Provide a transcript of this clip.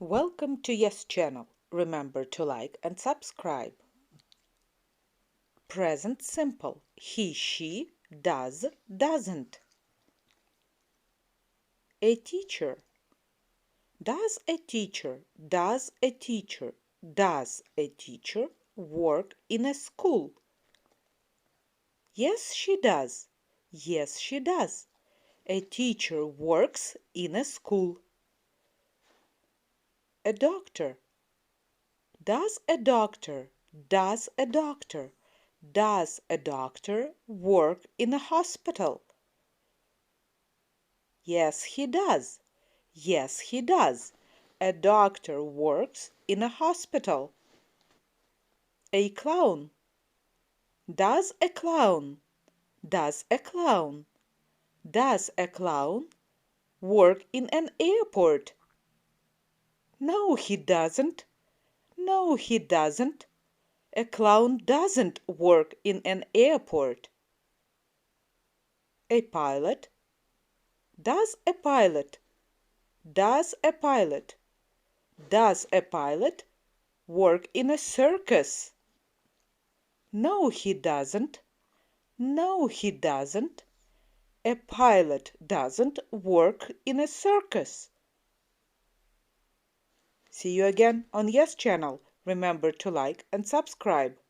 Welcome to Yes Channel. Remember to like and subscribe. Present simple. He, she, does, doesn't. A teacher. Does a teacher work in a school? Yes, she does. Yes, she does. A teacher works in a school. A doctor. Does a doctor does a doctor does a doctor work in a hospital? Yes, he does. Yes, he does. A doctor works in a hospital. A clown. Does a clown does a clown does a clown work in an airport? No, he doesn't. No, he doesn't. A clown doesn't work in an airport. A pilot. Does a pilot does a pilot does a pilot work in a circus? No, he doesn't. No, he doesn't. A pilot doesn't work in a circus. See you again on Yes Channel. Remember to like and subscribe.